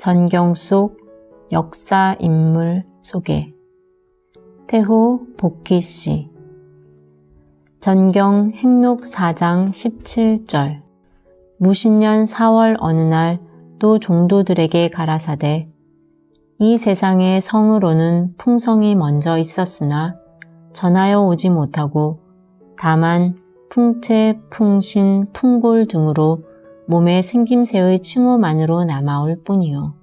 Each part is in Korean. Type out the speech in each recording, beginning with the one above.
전경 속 역사 인물 소개. 태호 복희씨. 전경 행록 4장 17절. 무신년 4월 어느 날 또 종도들에게 가라사대 이 세상에 성으로는 풍성이 먼저 있었으나 전하여 오지 못하고 다만 풍채, 풍신, 풍골 등으로 몸의 생김새의 칭호만으로 남아올 뿐이요.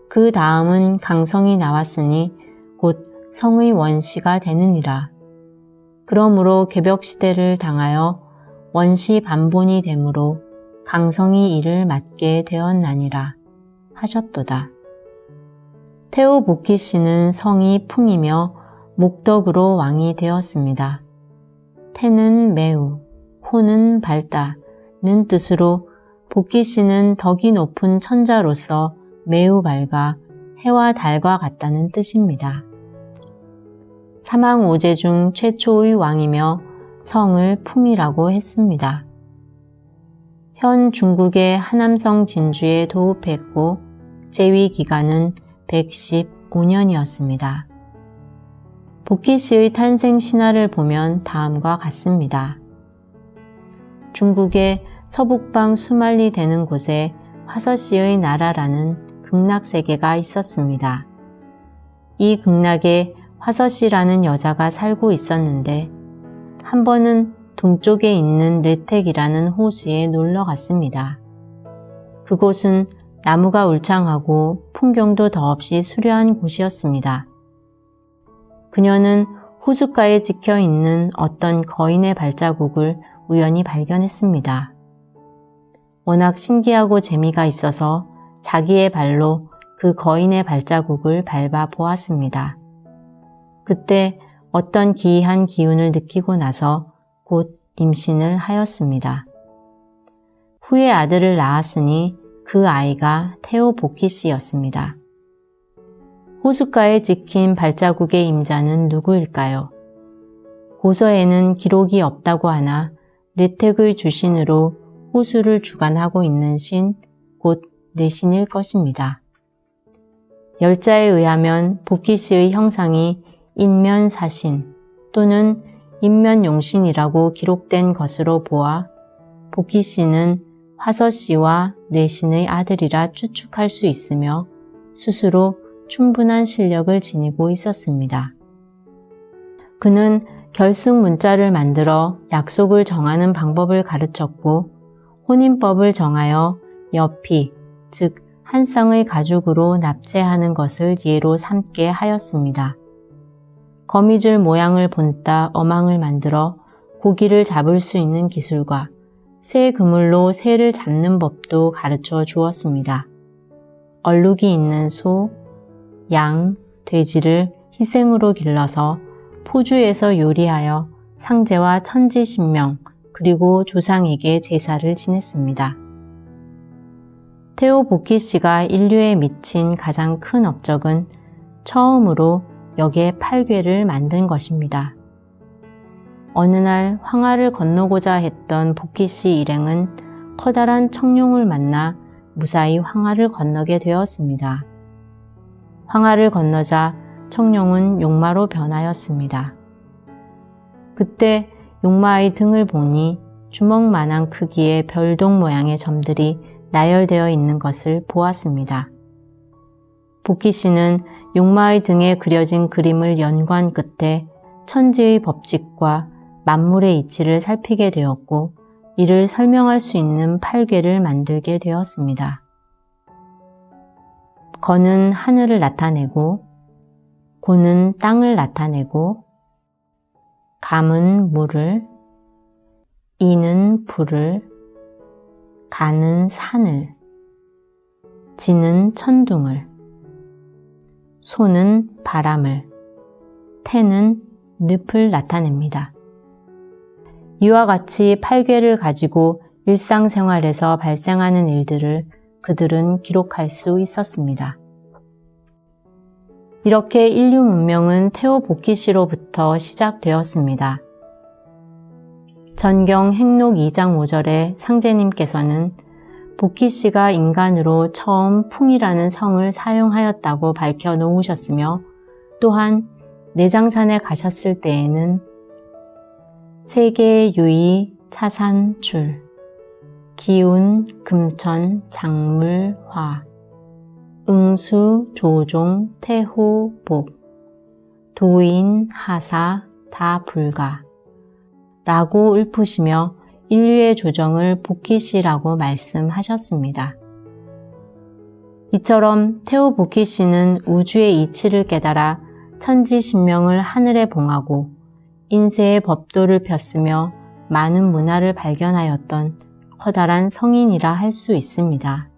그 다음은 강성이 나왔으니 곧 성의 원시가 되느니라. 그러므로 개벽시대를 당하여 원시 반본이 되므로 강성이 이를 맡게 되었나니라 하셨도다. 태호 복희씨는 성이 풍이며 목덕으로 왕이 되었습니다. 태는 매우, 호는 밝다는 뜻으로 복희씨는 덕이 높은 천자로서 매우 밝아 해와 달과 같다는 뜻입니다. 사망 5제 중 최초의 왕이며 성을 풍이라고 했습니다. 현 중국의 하남성 진주에 도읍했고 재위 기간은 115년이었습니다. 복희씨의 탄생 신화를 보면 다음과 같습니다. 중국의 서북방 수말리 되는 곳에 화서씨의 나라라는 극락세계가 있었습니다. 이 극락에 화서씨라는 여자가 살고 있었는데 한 번은 동쪽에 있는 르택이라는 호수에 놀러 갔습니다. 그곳은 나무가 울창하고 풍경도 더없이 수려한 곳이었습니다. 그녀는 호숫가에 찍혀 있는 어떤 거인의 발자국을 우연히 발견했습니다. 워낙 신기하고 재미가 있어서 자기의 발로 그 거인의 발자국을 밟아 보았습니다. 그때 어떤 기이한 기운을 느끼고 나서 곧 임신을 하였습니다. 후에 아들을 낳았으니 그 아이가 태호 복희씨였습니다. 호숫가에 찍힌 발자국의 임자는 누구일까요? 고서에는 기록이 없다고 하나 르택의 주신으로 호수를 주관하고 있는 신, 곧 르신일 것입니다. 열자에 의하면 복희씨의 형상이 인면사신 또는 인면용신이라고 기록된 것으로 보아 복희씨는 화서씨와 르신의 아들이라 추측할 수 있으며 스스로 충분한 실력을 지니고 있었습니다. 그는 결승 문자를 만들어 약속을 정하는 방법을 가르쳤고 혼인법을 정하여 여피, 즉 한 쌍의 가죽으로 납치하는 것을 예로 삼게 하였습니다. 거미줄 모양을 본따 어망을 만들어 고기를 잡을 수 있는 기술과 새 그물로 새를 잡는 법도 가르쳐 주었습니다. 얼룩이 있는 소, 양, 돼지를 희생으로 길러서 포주에서 요리하여 상제와 천지신명 그리고 조상에게 제사를 지냈습니다. 태호 복희씨가 인류에 미친 가장 큰 업적은 처음으로 역의 8궤를 만든 것입니다. 어느 날 황하를 건너고자 했던 복희씨 일행은 커다란 청룡을 만나 무사히 황하를 건너게 되었습니다. 황하를 건너자 청룡은 용마로 변하였습니다. 그때 용마의 등을 보니 주먹만한 크기의 별동 모양의 점들이 나열되어 있는 것을 보았습니다. 복희씨는 용마의 등에 그려진 그림을 연구한 끝에 천지의 법칙과 만물의 이치를 살피게 되었고 이를 설명할 수 있는 8궤를 만들게 되었습니다. 거는 하늘을 나타내고 고는 땅을 나타내고 감은 물을 이는 불을 가는 산을 지는 천둥을 소는 바람을 태는 늪을 나타냅니다. 이와 같이 8궤를 가지고 일상생활에서 발생하는 일들을 그들은 기록할 수 있었습니다. 이렇게 인류 문명은 태호 복희씨로부터 시작되었습니다. 전경 행록 2장 5절에 상제님께서는 복희 씨가 인간으로 처음 풍이라는 성을 사용하였다고 밝혀 놓으셨으며 또한 내장산에 가셨을 때에는 세계 유의 차산출, 기운 금천 작물 화, 응수 조종 태호 복, 도인 하사 다 불가 라고 읊으시며 인류의 조정을 복희 씨라고 말씀하셨습니다. 이처럼 태호 복희 씨는 우주의 이치를 깨달아 천지신명을 하늘에 봉하고 인세의 법도를 폈으며 많은 문화를 발견하였던 커다란 성인이라 할 수 있습니다.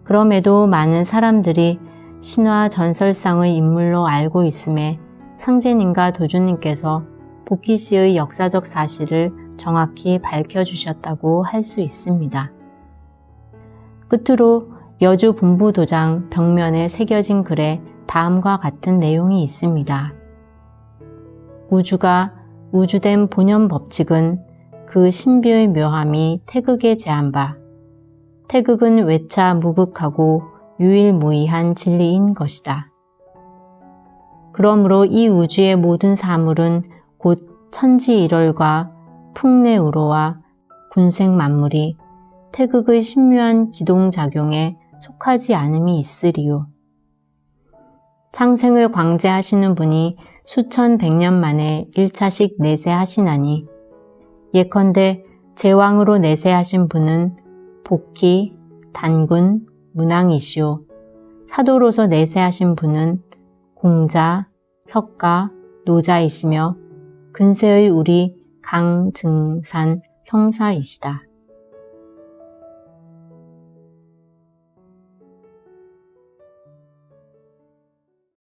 그럼에도 많은 사람들이 신화 전설상의 인물로 알고 있음에 상제님과 도주님께서 복희 씨의 역사적 사실을 정확히 밝혀주셨다고 할 수 있습니다. 끝으로 여주 본부도장 벽면에 새겨진 글에 다음과 같은 내용이 있습니다. 우주가 우주된 본연 법칙은 그 신비의 묘함이 태극에 제한 바, 태극은 외차 무극하고 유일무이한 진리인 것이다. 그러므로 이 우주의 모든 사물은 곧 천지일월과 풍내우로와 군생 만물이 태극의 신묘한 기동작용에 속하지 않음이 있으리요. 창생을 광제하시는 분이 수천 백년 만에 1차씩 내세하시나니 예컨대 제왕으로 내세하신 분은 복희, 단군, 문왕이시오. 사도로서 내세하신 분은 공자, 석가, 노자이시며 근세의 우리 강증산 성사이시다.